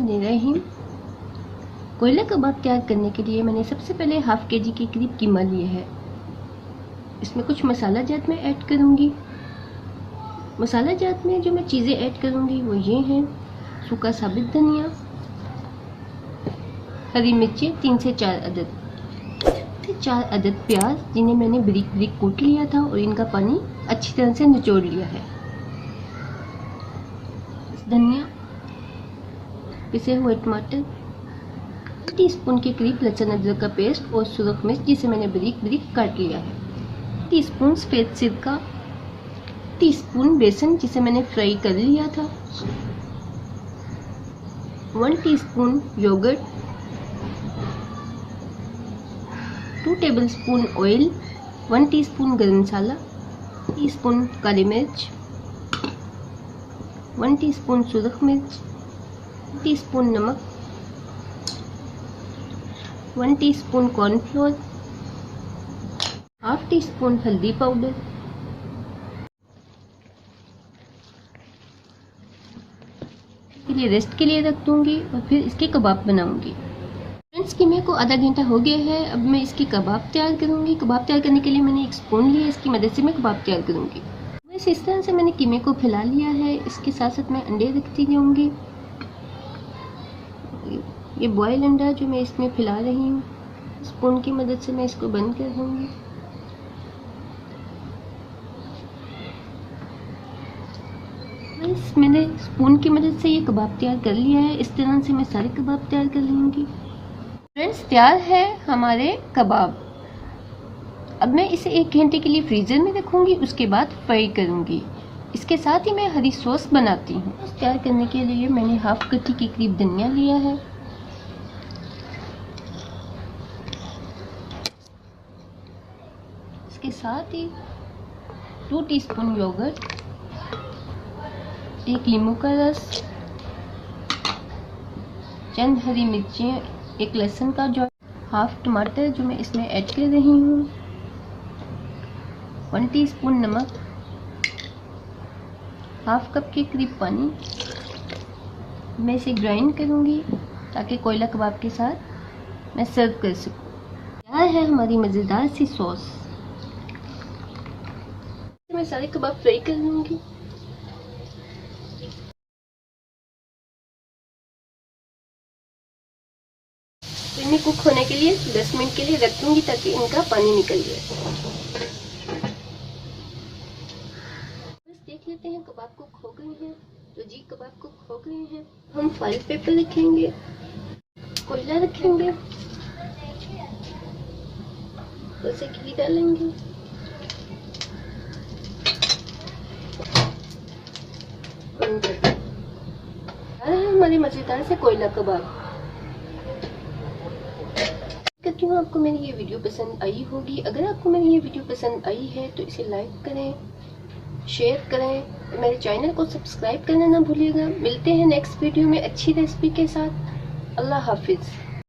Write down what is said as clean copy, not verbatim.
बिस्मिल्लाहिर्रहमानिर्रहीम। कोयला कबाब तैयार करने के लिए मैंने सबसे पहले हाफ के जी के करीब कीमा लिया है। इसमें कुछ मसाला जात में ऐड करूँगी। मसाला जात में जो मैं चीज़ें ऐड करूँगी वो ये हैं: सूखा साबित धनिया, हरी मिर्चें 3 से 4 अदद, 4 अदद प्याज जिन्हें मैंने बारीक बारीक कूट लिया था और इनका पानी अच्छी तरह से निचोड़ लिया है, धनिया, पिसे हुए टमाटर, टीस्पून के करीब लहसुन अदरक का पेस्ट और सुरख मिर्च जिसे मैंने बारीक बारीक काट लिया है, टीस्पून सफेद सिरका, टीस्पून बेसन जिसे मैंने फ्राई कर लिया था, 1 teaspoon yoghurt, 2 tablespoon oil, 1 teaspoon garam masala, teaspoon काली मिर्च, 1 टीस्पून सुरख मिर्च, टीस्पून नमक, 1 टीस्पून कॉर्नफ्लोर, हाफ टीस्पून हल्दी पाउडर, के लिए रेस्ट के लिए रख दूंगी और फिर इसके कबाब बनाऊंगी। फ्रेंड्स, कीमे को आधा घंटा हो गया है। अब मैं इसकी कबाब तैयार करूंगी। कबाब तैयार करने के लिए मैंने एक स्पून लिया, इसकी मदद से मैं कबाब तैयार करूंगी। बस इस तरह से मैंने कीमे को फैला लिया है। इसके साथ साथ मैं अंडे रखती जाऊंगी। ये बॉयल अंडा जो मैं इसमें फैला रही हूँ, स्पून की मदद से मैं इसको बंद कर दूंगी। बस मैंने स्पून की मदद से ये कबाब तैयार कर लिया है। इस तरह से मैं सारे कबाब तैयार कर लूँगी। फ्रेंड्स, तैयार है हमारे कबाब। अब मैं इसे 1 घंटे के लिए फ्रीज़र में रखूँगी, उसके बाद फ्राई करूँगी। इसके साथ ही मैं हरी सॉस बनाती हूँ। तैयार करने के लिए मैंने हाफ कटी के करीब धनिया लिया है, इसके साथ ही 2 टीस्पून योगर्ट, 1 नींबू का रस, चंद हरी मिर्चें, 1 लहसुन का जो, हाफ टमाटर जो मैं इसमें ऐड कर रही हूँ, 1 टीस्पून नमक, हाफ कप के करीब पानी। मैं इसे ग्राइंड करूँगी ताकि कोयला कबाब के साथ मैं सर्व कर सकूँ। यह है हमारी मज़ेदार सी सॉस। मैं सारे कबाब फ्राई कर लूँगी। इन्हें कुक होने के लिए 10 मिनट के लिए रख दूंगी ताकि इनका पानी निकल जाए। बस देख लेते हैं कबाब कुक हो गए हैं। तो जी कबाब कुक हो गए हैं। हम फॉइल पेपर रखेंगे, कोयला रखेंगे, उसे घी डालेंगे, हमारे मजेदार से कोयला कबाब। करती हूँ आपको मेरी ये वीडियो पसंद आई होगी। अगर आपको मेरी ये वीडियो पसंद आई है तो इसे लाइक करें, शेयर करें, मेरे चैनल को सब्सक्राइब करना ना भूलिएगा। मिलते हैं नेक्स्ट वीडियो में अच्छी रेसिपी के साथ। अल्लाह हाफिज़।